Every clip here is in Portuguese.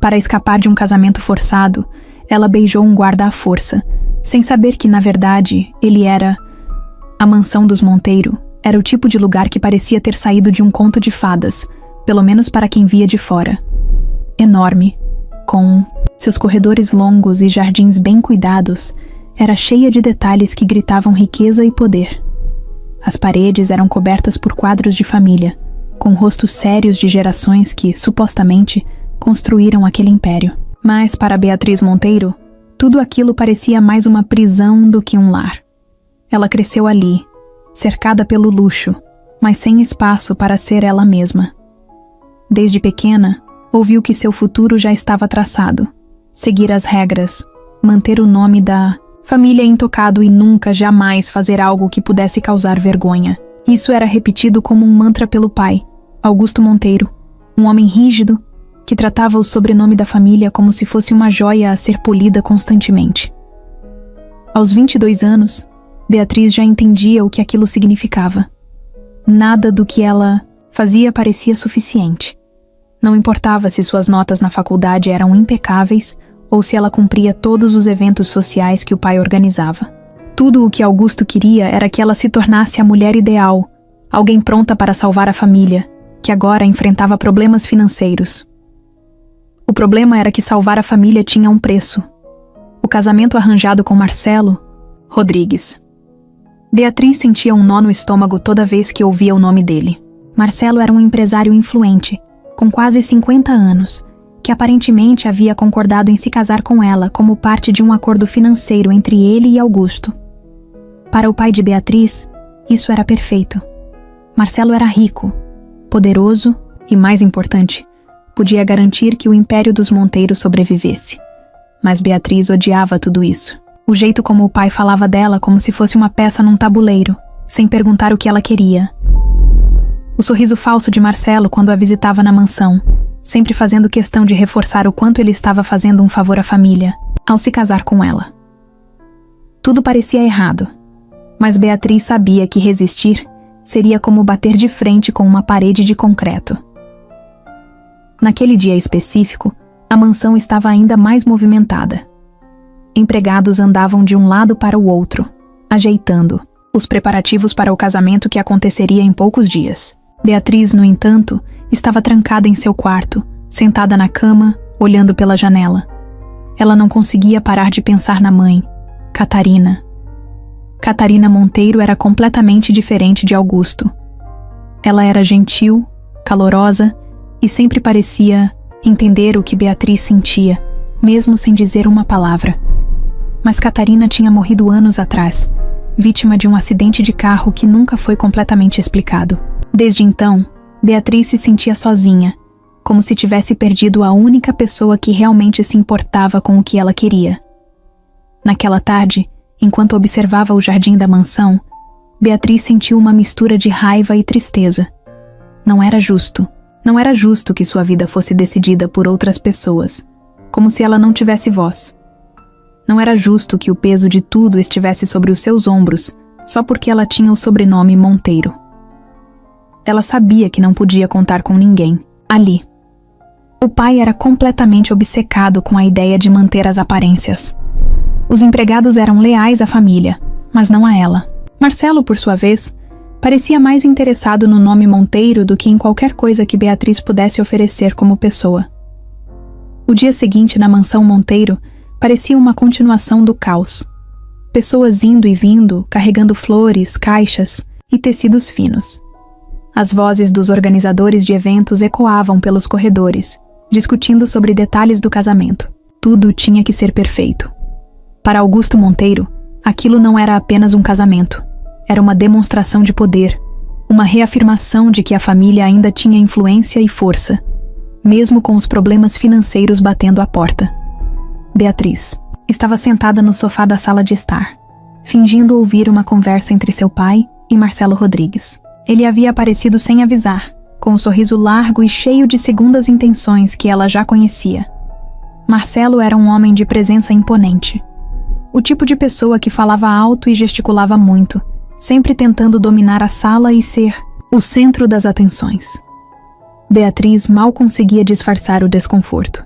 Para escapar de um casamento forçado, ela beijou um guarda à força, sem saber que, na verdade, ele era... A mansão dos Monteiro era o tipo de lugar que parecia ter saído de um conto de fadas, pelo menos para quem via de fora. Enorme, com seus corredores longos e jardins bem cuidados, era cheia de detalhes que gritavam riqueza e poder. As paredes eram cobertas por quadros de família, com rostos sérios de gerações que, supostamente, construíram aquele império. Mas, para Beatriz Monteiro, tudo aquilo parecia mais uma prisão do que um lar. Ela cresceu ali, cercada pelo luxo, mas sem espaço para ser ela mesma. Desde pequena, ouviu que seu futuro já estava traçado. Seguir as regras, manter o nome da família intocado e nunca, jamais fazer algo que pudesse causar vergonha. Isso era repetido como um mantra pelo pai, Augusto Monteiro, um homem rígido que tratava o sobrenome da família como se fosse uma joia a ser polida constantemente. Aos 22 anos, Beatriz já entendia o que aquilo significava. Nada do que ela fazia parecia suficiente. Não importava se suas notas na faculdade eram impecáveis ou se ela cumpria todos os eventos sociais que o pai organizava. Tudo o que Augusto queria era que ela se tornasse a mulher ideal, alguém pronta para salvar a família, que agora enfrentava problemas financeiros. O problema era que salvar a família tinha um preço. O casamento arranjado com Marcelo Rodrigues. Beatriz sentia um nó no estômago toda vez que ouvia o nome dele. Marcelo era um empresário influente, com quase 50 anos, que aparentemente havia concordado em se casar com ela como parte de um acordo financeiro entre ele e Augusto. Para o pai de Beatriz, isso era perfeito. Marcelo era rico, poderoso e, mais importante, podia garantir que o império dos Monteiro sobrevivesse. Mas Beatriz odiava tudo isso. O jeito como o pai falava dela como se fosse uma peça num tabuleiro, sem perguntar o que ela queria. O sorriso falso de Marcelo quando a visitava na mansão, sempre fazendo questão de reforçar o quanto ele estava fazendo um favor à família, ao se casar com ela. Tudo parecia errado, mas Beatriz sabia que resistir seria como bater de frente com uma parede de concreto. Naquele dia específico, a mansão estava ainda mais movimentada. Empregados andavam de um lado para o outro, ajeitando os preparativos para o casamento que aconteceria em poucos dias. Beatriz, no entanto, estava trancada em seu quarto, sentada na cama, olhando pela janela. Ela não conseguia parar de pensar na mãe, Catarina. Catarina Monteiro era completamente diferente de Augusto. Ela era gentil, calorosa e sempre parecia entender o que Beatriz sentia, mesmo sem dizer uma palavra. Mas Catarina tinha morrido anos atrás, vítima de um acidente de carro que nunca foi completamente explicado. Desde então, Beatriz se sentia sozinha, como se tivesse perdido a única pessoa que realmente se importava com o que ela queria. Naquela tarde, enquanto observava o jardim da mansão, Beatriz sentiu uma mistura de raiva e tristeza. Não era justo. Não era justo que sua vida fosse decidida por outras pessoas, como se ela não tivesse voz. Não era justo que o peso de tudo estivesse sobre os seus ombros, só porque ela tinha o sobrenome Monteiro. Ela sabia que não podia contar com ninguém, ali. O pai era completamente obcecado com a ideia de manter as aparências. Os empregados eram leais à família, mas não a ela. Marcelo, por sua vez, parecia mais interessado no nome Monteiro do que em qualquer coisa que Beatriz pudesse oferecer como pessoa. O dia seguinte na mansão Monteiro parecia uma continuação do caos. Pessoas indo e vindo, carregando flores, caixas e tecidos finos. As vozes dos organizadores de eventos ecoavam pelos corredores, discutindo sobre detalhes do casamento. Tudo tinha que ser perfeito. Para Augusto Monteiro, aquilo não era apenas um casamento. Era uma demonstração de poder, uma reafirmação de que a família ainda tinha influência e força, mesmo com os problemas financeiros batendo à porta. Beatriz estava sentada no sofá da sala de estar, fingindo ouvir uma conversa entre seu pai e Marcelo Rodrigues. Ele havia aparecido sem avisar, com um sorriso largo e cheio de segundas intenções que ela já conhecia. Marcelo era um homem de presença imponente. O tipo de pessoa que falava alto e gesticulava muito, sempre tentando dominar a sala e ser o centro das atenções. Beatriz mal conseguia disfarçar o desconforto.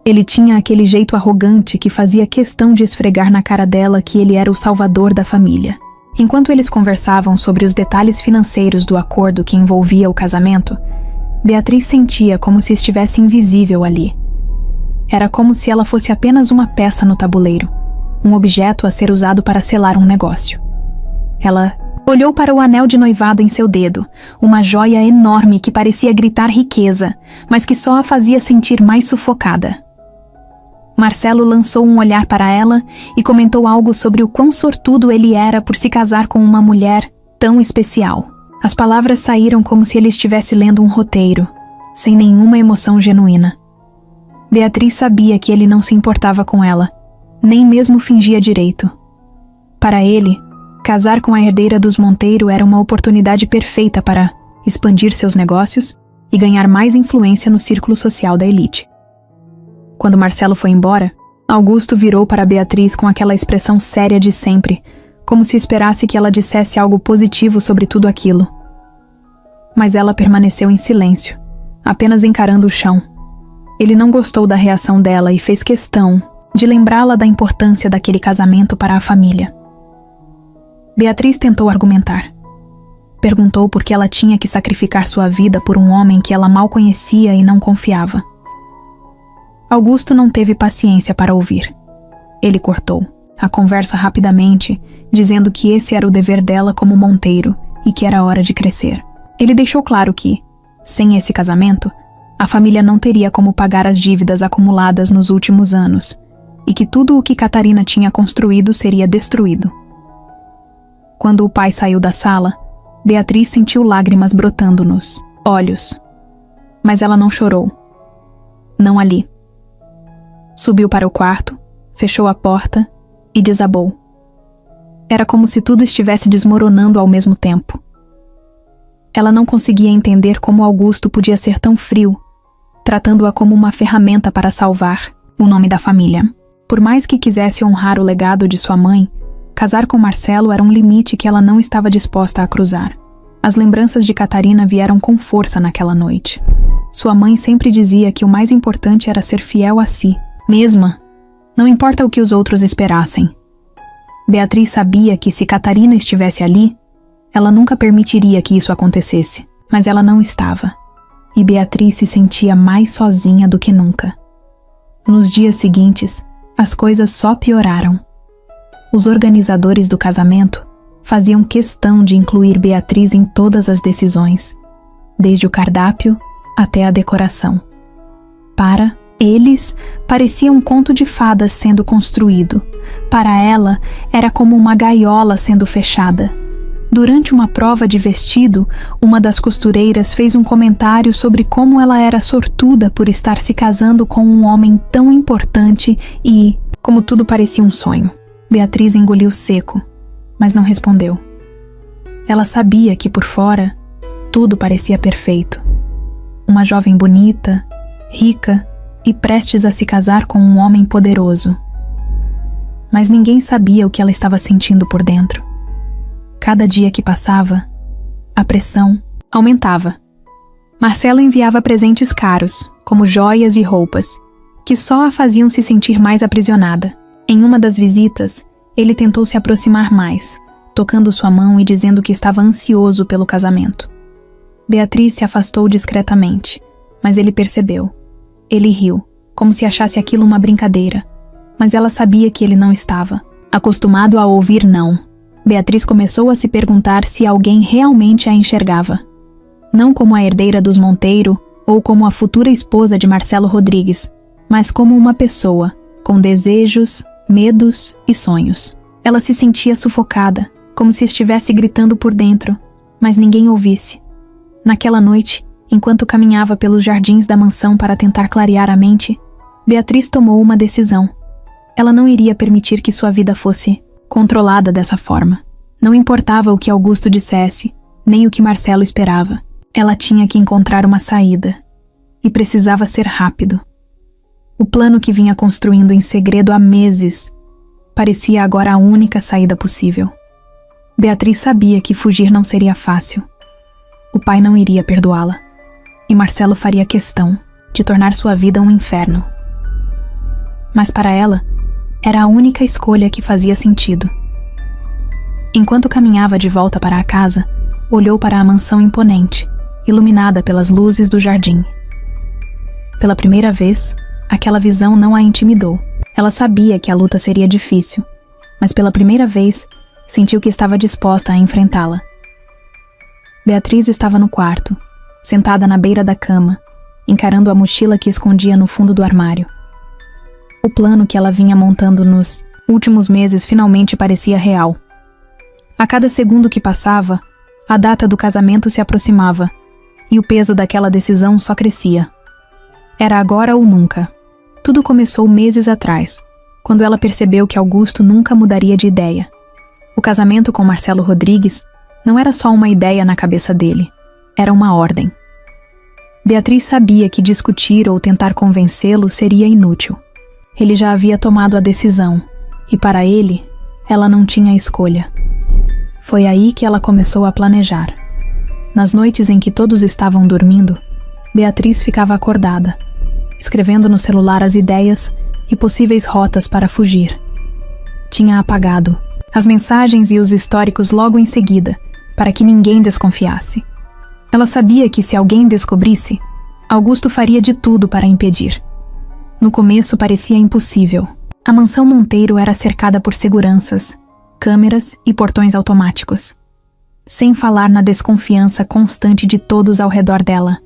Ele tinha aquele jeito arrogante que fazia questão de esfregar na cara dela que ele era o salvador da família. Enquanto eles conversavam sobre os detalhes financeiros do acordo que envolvia o casamento, Beatriz sentia como se estivesse invisível ali. Era como se ela fosse apenas uma peça no tabuleiro, um objeto a ser usado para selar um negócio. Ela olhou para o anel de noivado em seu dedo, uma joia enorme que parecia gritar riqueza, mas que só a fazia sentir mais sufocada. Marcelo lançou um olhar para ela e comentou algo sobre o quão sortudo ele era por se casar com uma mulher tão especial. As palavras saíram como se ele estivesse lendo um roteiro, sem nenhuma emoção genuína. Beatriz sabia que ele não se importava com ela, nem mesmo fingia direito. Para ele, casar com a herdeira dos Monteiro era uma oportunidade perfeita para expandir seus negócios e ganhar mais influência no círculo social da elite. Quando Marcelo foi embora, Augusto virou para Beatriz com aquela expressão séria de sempre, como se esperasse que ela dissesse algo positivo sobre tudo aquilo. Mas ela permaneceu em silêncio, apenas encarando o chão. Ele não gostou da reação dela e fez questão de lembrá-la da importância daquele casamento para a família. Beatriz tentou argumentar. Perguntou por que ela tinha que sacrificar sua vida por um homem que ela mal conhecia e não confiava. Augusto não teve paciência para ouvir. Ele cortou a conversa rapidamente, dizendo que esse era o dever dela como Monteiro e que era hora de crescer. Ele deixou claro que, sem esse casamento, a família não teria como pagar as dívidas acumuladas nos últimos anos e que tudo o que Catarina tinha construído seria destruído. Quando o pai saiu da sala, Beatriz sentiu lágrimas brotando nos olhos. Mas ela não chorou. Não ali. Subiu para o quarto, fechou a porta e desabou. Era como se tudo estivesse desmoronando ao mesmo tempo. Ela não conseguia entender como Augusto podia ser tão frio, tratando-a como uma ferramenta para salvar o nome da família. Por mais que quisesse honrar o legado de sua mãe, casar com Marcelo era um limite que ela não estava disposta a cruzar. As lembranças de Catarina vieram com força naquela noite. Sua mãe sempre dizia que o mais importante era ser fiel a si, mesma, não importa o que os outros esperassem. Beatriz sabia que se Catarina estivesse ali, ela nunca permitiria que isso acontecesse, mas ela não estava, e Beatriz se sentia mais sozinha do que nunca. Nos dias seguintes, as coisas só pioraram. Os organizadores do casamento faziam questão de incluir Beatriz em todas as decisões, desde o cardápio até a decoração. Para eles, parecia um conto de fadas sendo construído. Para ela, era como uma gaiola sendo fechada. Durante uma prova de vestido, uma das costureiras fez um comentário sobre como ela era sortuda por estar se casando com um homem tão importante e, como tudo parecia um sonho. Beatriz engoliu seco, mas não respondeu. Ela sabia que por fora, tudo parecia perfeito. Uma jovem bonita, rica e prestes a se casar com um homem poderoso. Mas ninguém sabia o que ela estava sentindo por dentro. Cada dia que passava, a pressão aumentava. Marcelo enviava presentes caros, como joias e roupas, que só a faziam se sentir mais aprisionada. Em uma das visitas, ele tentou se aproximar mais, tocando sua mão e dizendo que estava ansioso pelo casamento. Beatriz se afastou discretamente, mas ele percebeu. Ele riu, como se achasse aquilo uma brincadeira, mas ela sabia que ele não estava, acostumado a ouvir não. Beatriz começou a se perguntar se alguém realmente a enxergava. Não como a herdeira dos Monteiro ou como a futura esposa de Marcelo Rodrigues, mas como uma pessoa, com desejos, medos e sonhos. Ela se sentia sufocada, como se estivesse gritando por dentro, mas ninguém ouvisse. Naquela noite, enquanto caminhava pelos jardins da mansão para tentar clarear a mente, Beatriz tomou uma decisão. Ela não iria permitir que sua vida fosse controlada dessa forma. Não importava o que Augusto dissesse, nem o que Marcelo esperava. Ela tinha que encontrar uma saída. E precisava ser rápido. O plano que vinha construindo em segredo há meses parecia agora a única saída possível. Beatriz sabia que fugir não seria fácil. O pai não iria perdoá-la. E Marcelo faria questão de tornar sua vida um inferno. mas para ela, era a única escolha que fazia sentido. Enquanto caminhava de volta para a casa, olhou para a mansão imponente, iluminada pelas luzes do jardim. Pela primeira vez, aquela visão não a intimidou. Ela sabia que a luta seria difícil, mas pela primeira vez, sentiu que estava disposta a enfrentá-la. Beatriz estava no quarto, sentada na beira da cama, encarando a mochila que escondia no fundo do armário. O plano que ela vinha montando nos últimos meses finalmente parecia real. A cada segundo que passava, a data do casamento se aproximava, e o peso daquela decisão só crescia. Era agora ou nunca. Tudo começou meses atrás, quando ela percebeu que Augusto nunca mudaria de ideia. O casamento com Marcelo Rodrigues não era só uma ideia na cabeça dele, era uma ordem. Beatriz sabia que discutir ou tentar convencê-lo seria inútil. Ele já havia tomado a decisão, e para ele, ela não tinha escolha. Foi aí que ela começou a planejar. Nas noites em que todos estavam dormindo, Beatriz ficava acordada, escrevendo no celular as ideias e possíveis rotas para fugir. Tinha apagado as mensagens e os históricos logo em seguida, para que ninguém desconfiasse. Ela sabia que se alguém descobrisse, Augusto faria de tudo para impedir. No começo parecia impossível. A mansão Monteiro era cercada por seguranças, câmeras e portões automáticos. Sem falar na desconfiança constante de todos ao redor dela.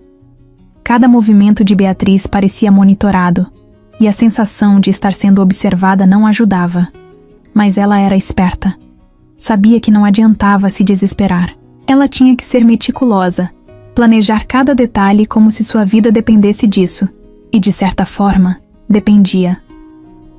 Cada movimento de Beatriz parecia monitorado, e a sensação de estar sendo observada não ajudava. Mas ela era esperta. Sabia que não adiantava se desesperar. Ela tinha que ser meticulosa, planejar cada detalhe como se sua vida dependesse disso, e de certa forma, dependia.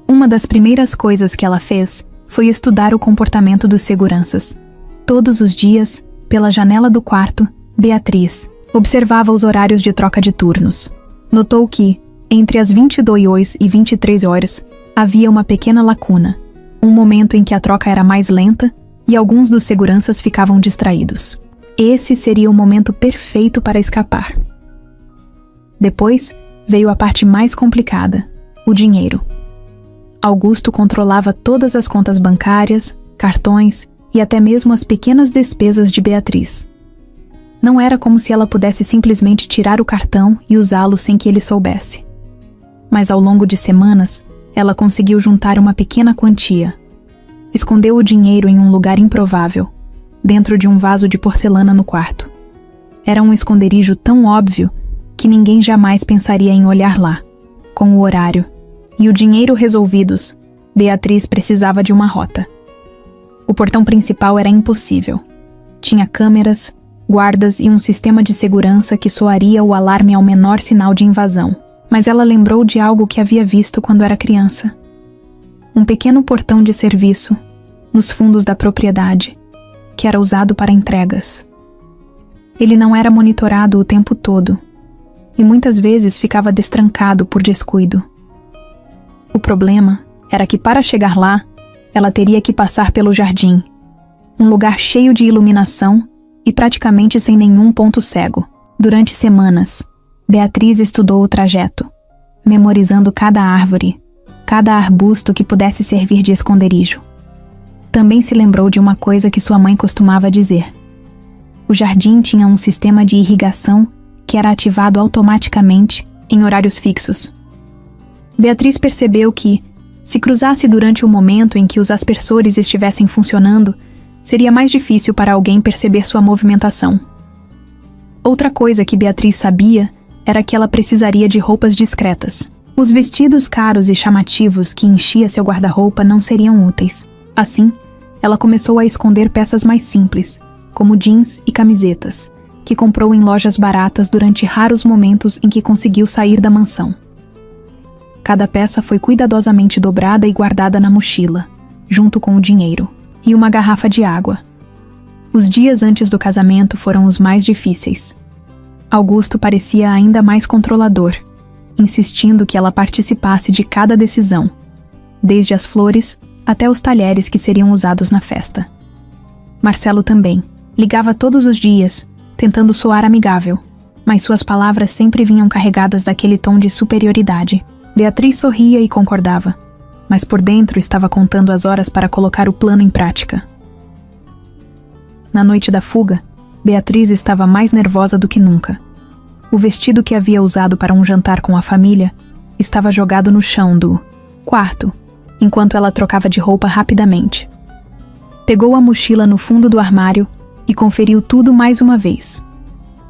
Uma das primeiras coisas que ela fez foi estudar o comportamento dos seguranças. Todos os dias, pela janela do quarto, Beatriz observava os horários de troca de turnos. Notou que, entre as 22 e 23 horas, havia uma pequena lacuna, um momento em que a troca era mais lenta e alguns dos seguranças ficavam distraídos. Esse seria o momento perfeito para escapar. Depois, veio a parte mais complicada, o dinheiro. Augusto controlava todas as contas bancárias, cartões e até mesmo as pequenas despesas de Beatriz. Não era como se ela pudesse simplesmente tirar o cartão e usá-lo sem que ele soubesse. Mas ao longo de semanas, ela conseguiu juntar uma pequena quantia. Escondeu o dinheiro em um lugar improvável, dentro de um vaso de porcelana no quarto. Era um esconderijo tão óbvio que ninguém jamais pensaria em olhar lá. Com o horário e o dinheiro resolvidos, Beatriz precisava de uma rota. O portão principal era impossível. Tinha câmeras, guardas e um sistema de segurança que soaria o alarme ao menor sinal de invasão. Mas ela lembrou de algo que havia visto quando era criança. Um pequeno portão de serviço, nos fundos da propriedade, que era usado para entregas. Ele não era monitorado o tempo todo, e muitas vezes ficava destrancado por descuido. O problema era que para chegar lá, ela teria que passar pelo jardim, um lugar cheio de iluminação e praticamente sem nenhum ponto cego. Durante semanas, Beatriz estudou o trajeto, memorizando cada árvore, cada arbusto que pudesse servir de esconderijo. Também se lembrou de uma coisa que sua mãe costumava dizer. O jardim tinha um sistema de irrigação que era ativado automaticamente em horários fixos. Beatriz percebeu que, se cruzasse durante o momento em que os aspersores estivessem funcionando, seria mais difícil para alguém perceber sua movimentação. Outra coisa que Beatriz sabia era que ela precisaria de roupas discretas. Os vestidos caros e chamativos que enchia seu guarda-roupa não seriam úteis. Assim, ela começou a esconder peças mais simples, como jeans e camisetas, que comprou em lojas baratas durante raros momentos em que conseguiu sair da mansão. Cada peça foi cuidadosamente dobrada e guardada na mochila, junto com o dinheiro, e uma garrafa de água. Os dias antes do casamento foram os mais difíceis. Augusto parecia ainda mais controlador, insistindo que ela participasse de cada decisão, desde as flores até os talheres que seriam usados na festa. Marcelo também. Ligava todos os dias, tentando soar amigável, mas suas palavras sempre vinham carregadas daquele tom de superioridade. Beatriz sorria e concordava, mas por dentro estava contando as horas para colocar o plano em prática. Na noite da fuga, Beatriz estava mais nervosa do que nunca. O vestido que havia usado para um jantar com a família estava jogado no chão do quarto, enquanto ela trocava de roupa rapidamente. Pegou a mochila no fundo do armário e conferiu tudo mais uma vez.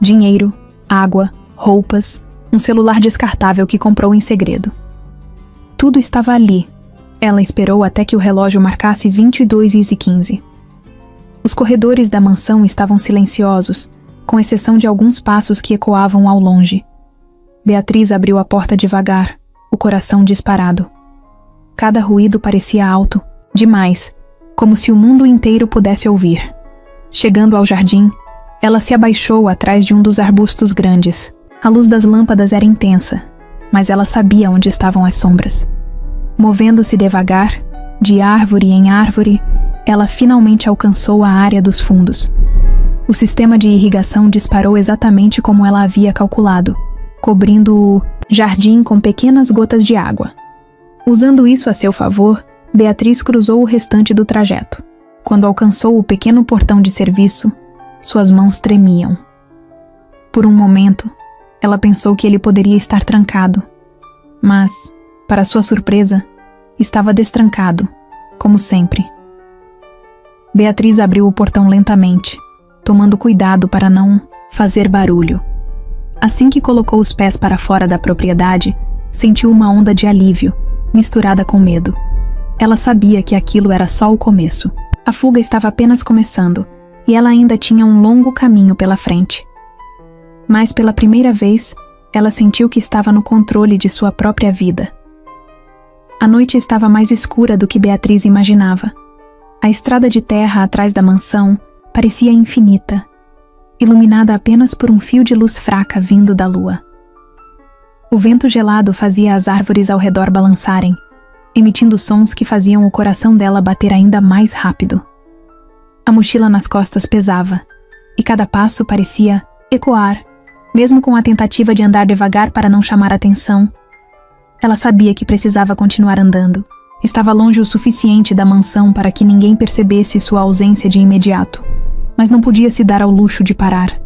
Dinheiro, água, roupas, um celular descartável que comprou em segredo. Tudo estava ali. Ela esperou até que o relógio marcasse 22h15. Os corredores da mansão estavam silenciosos, com exceção de alguns passos que ecoavam ao longe. Beatriz abriu a porta devagar, o coração disparado. Cada ruído parecia alto, demais, como se o mundo inteiro pudesse ouvir. Chegando ao jardim, ela se abaixou atrás de um dos arbustos grandes. A luz das lâmpadas era intensa, mas ela sabia onde estavam as sombras. Movendo-se devagar, de árvore em árvore, ela finalmente alcançou a área dos fundos. O sistema de irrigação disparou exatamente como ela havia calculado, cobrindo o jardim com pequenas gotas de água. Usando isso a seu favor, Beatriz cruzou o restante do trajeto. Quando alcançou o pequeno portão de serviço, suas mãos tremiam. Por um momento, ela pensou que ele poderia estar trancado, mas, para sua surpresa, estava destrancado, como sempre. Beatriz abriu o portão lentamente, tomando cuidado para não fazer barulho. Assim que colocou os pés para fora da propriedade, sentiu uma onda de alívio, misturada com medo. Ela sabia que aquilo era só o começo. A fuga estava apenas começando, e ela ainda tinha um longo caminho pela frente. Mas pela primeira vez, ela sentiu que estava no controle de sua própria vida. A noite estava mais escura do que Beatriz imaginava. A estrada de terra atrás da mansão parecia infinita, iluminada apenas por um fio de luz fraca vindo da lua. O vento gelado fazia as árvores ao redor balançarem, emitindo sons que faziam o coração dela bater ainda mais rápido. A mochila nas costas pesava, e cada passo parecia ecoar, mesmo com a tentativa de andar devagar para não chamar atenção. Ela sabia que precisava continuar andando. Estava longe o suficiente da mansão para que ninguém percebesse sua ausência de imediato, mas não podia se dar ao luxo de parar.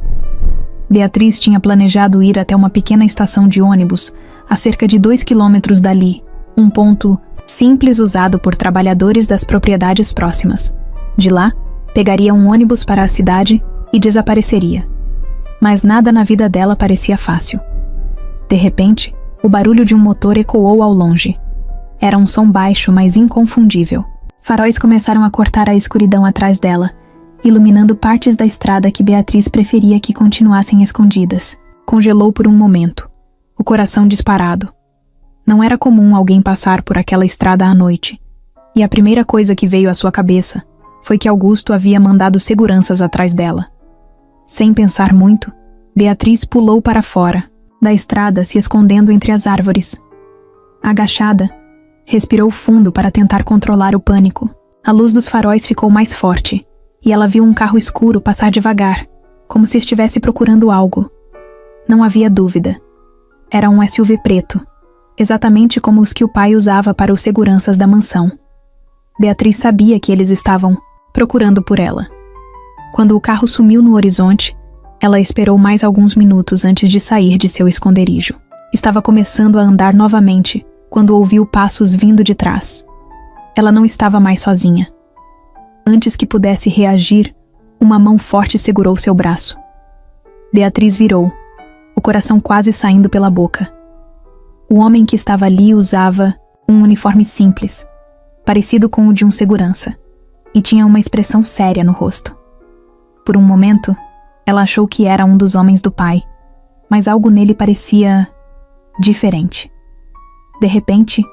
Beatriz tinha planejado ir até uma pequena estação de ônibus, a cerca de 2 quilômetros dali, um ponto simples usado por trabalhadores das propriedades próximas. De lá, pegaria um ônibus para a cidade e desapareceria. Mas nada na vida dela parecia fácil. De repente, o barulho de um motor ecoou ao longe. Era um som baixo, mas inconfundível. Faróis começaram a cortar a escuridão atrás dela, iluminando partes da estrada que Beatriz preferia que continuassem escondidas. Congelou por um momento, o coração disparado. Não era comum alguém passar por aquela estrada à noite, e a primeira coisa que veio à sua cabeça foi que Augusto havia mandado seguranças atrás dela. Sem pensar muito, Beatriz pulou para fora, da estrada, se escondendo entre as árvores. Agachada, respirou fundo para tentar controlar o pânico. A luz dos faróis ficou mais forte, e ela viu um carro escuro passar devagar, como se estivesse procurando algo. Não havia dúvida. Era um SUV preto, exatamente como os que o pai usava para os seguranças da mansão. Beatriz sabia que eles estavam procurando por ela. Quando o carro sumiu no horizonte, ela esperou mais alguns minutos antes de sair de seu esconderijo. Estava começando a andar novamente, quando ouviu passos vindo de trás. Ela não estava mais sozinha. Antes que pudesse reagir, uma mão forte segurou seu braço. Beatriz virou, o coração quase saindo pela boca. O homem que estava ali usava um uniforme simples, parecido com o de um segurança, e tinha uma expressão séria no rosto. Por um momento, ela achou que era um dos homens do pai, mas algo nele parecia diferente. De repente,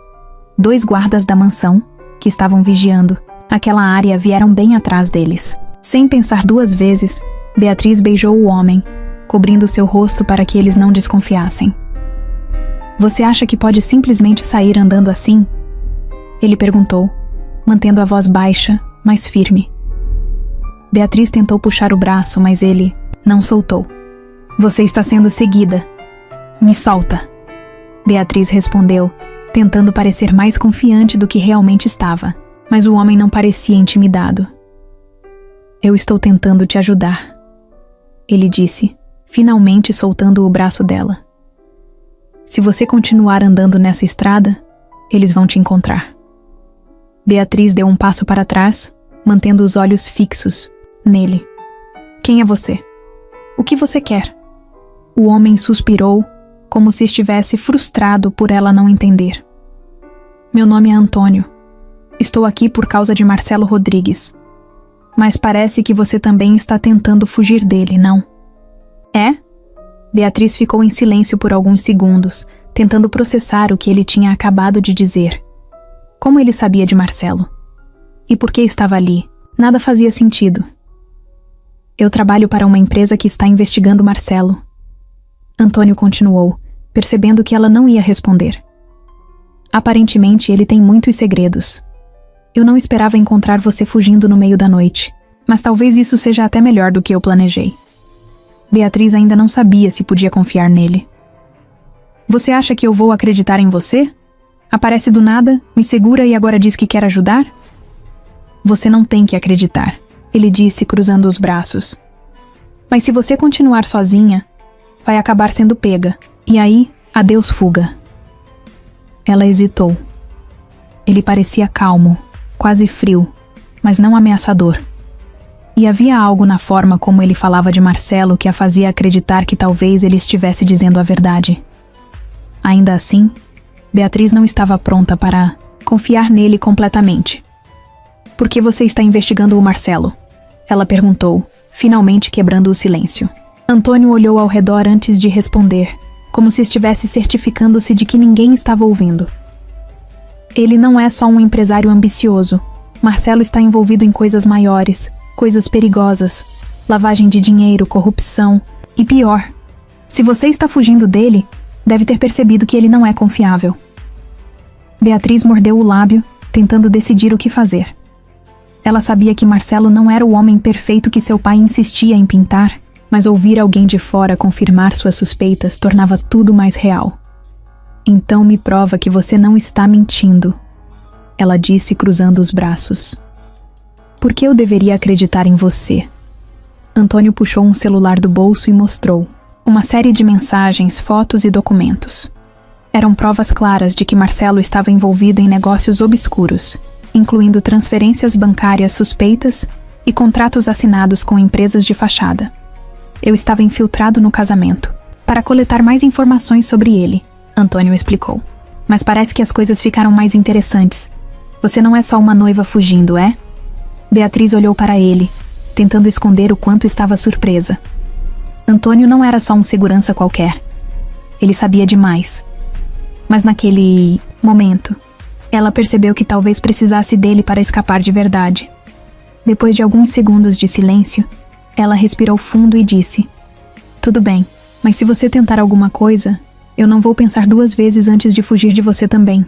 2 guardas da mansão, que estavam vigiando aquela área, vieram bem atrás deles. Sem pensar 2 vezes, Beatriz beijou o homem, cobrindo seu rosto para que eles não desconfiassem. "Você acha que pode simplesmente sair andando assim?" Ele perguntou, mantendo a voz baixa, mas firme. Beatriz tentou puxar o braço, mas ele não soltou. "Você está sendo seguida. Me solta." Beatriz respondeu, tentando parecer mais confiante do que realmente estava, mas o homem não parecia intimidado. Eu estou tentando te ajudar, ele disse, finalmente soltando o braço dela. Se você continuar andando nessa estrada, eles vão te encontrar. Beatriz deu um passo para trás, mantendo os olhos fixos nele. Quem é você? O que você quer? O homem suspirou, como se estivesse frustrado por ela não entender. Meu nome é Antônio. Estou aqui por causa de Marcelo Rodrigues. Mas parece que você também está tentando fugir dele, não? É? Beatriz ficou em silêncio por alguns segundos, tentando processar o que ele tinha acabado de dizer. Como ele sabia de Marcelo? E por que estava ali? Nada fazia sentido. Eu trabalho para uma empresa que está investigando Marcelo. Antônio continuou, percebendo que ela não ia responder. Aparentemente, ele tem muitos segredos. Eu não esperava encontrar você fugindo no meio da noite, mas talvez isso seja até melhor do que eu planejei. Beatriz ainda não sabia se podia confiar nele. Você acha que eu vou acreditar em você? Aparece do nada, me segura e agora diz que quer ajudar? Você não tem que acreditar, ele disse cruzando os braços. Mas se você continuar sozinha, vai acabar sendo pega. E aí, adeus fuga. Ela hesitou. Ele parecia calmo, quase frio, mas não ameaçador. E havia algo na forma como ele falava de Marcelo que a fazia acreditar que talvez ele estivesse dizendo a verdade. Ainda assim, Beatriz não estava pronta para confiar nele completamente. Por que você está investigando o Marcelo? Ela perguntou, finalmente quebrando o silêncio. Antônio olhou ao redor antes de responder, como se estivesse certificando-se de que ninguém estava ouvindo. Ele não é só um empresário ambicioso. Marcelo está envolvido em coisas maiores, coisas perigosas, lavagem de dinheiro, corrupção e pior. Se você está fugindo dele, deve ter percebido que ele não é confiável. Beatriz mordeu o lábio, tentando decidir o que fazer. Ela sabia que Marcelo não era o homem perfeito que seu pai insistia em pintar, mas ouvir alguém de fora confirmar suas suspeitas tornava tudo mais real. Então me prova que você não está mentindo, ela disse cruzando os braços. Por que eu deveria acreditar em você? Antônio puxou um celular do bolso e mostrou uma série de mensagens, fotos e documentos. Eram provas claras de que Marcelo estava envolvido em negócios obscuros, incluindo transferências bancárias suspeitas e contratos assinados com empresas de fachada. Eu estava infiltrado no casamento, para coletar mais informações sobre ele, Antônio explicou. Mas parece que as coisas ficaram mais interessantes. Você não é só uma noiva fugindo, é? Beatriz olhou para ele, tentando esconder o quanto estava surpresa. Antônio não era só um segurança qualquer. Ele sabia demais. Mas naquele momento, ela percebeu que talvez precisasse dele para escapar de verdade. Depois de alguns segundos de silêncio, ela respirou fundo e disse: Tudo bem, mas se você tentar alguma coisa, eu não vou pensar duas vezes antes de fugir de você também.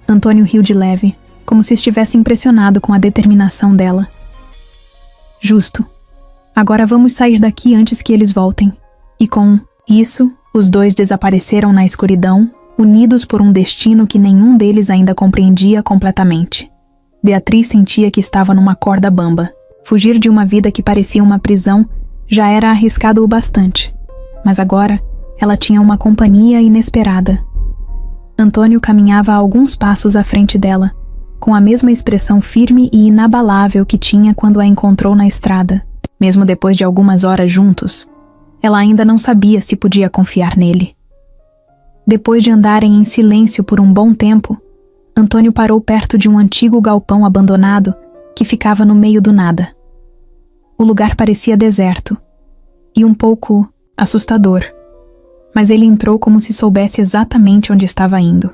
Antônio riu de leve, como se estivesse impressionado com a determinação dela. Justo. Agora vamos sair daqui antes que eles voltem. E com isso, os dois desapareceram na escuridão, unidos por um destino que nenhum deles ainda compreendia completamente. Beatriz sentia que estava numa corda bamba. Fugir de uma vida que parecia uma prisão já era arriscado o bastante. Mas agora, ela tinha uma companhia inesperada. Antônio caminhava a alguns passos à frente dela, com a mesma expressão firme e inabalável que tinha quando a encontrou na estrada. Mesmo depois de algumas horas juntos, ela ainda não sabia se podia confiar nele. Depois de andarem em silêncio por um bom tempo, Antônio parou perto de um antigo galpão abandonado que ficava no meio do nada. O lugar parecia deserto e um pouco assustador, mas ele entrou como se soubesse exatamente onde estava indo.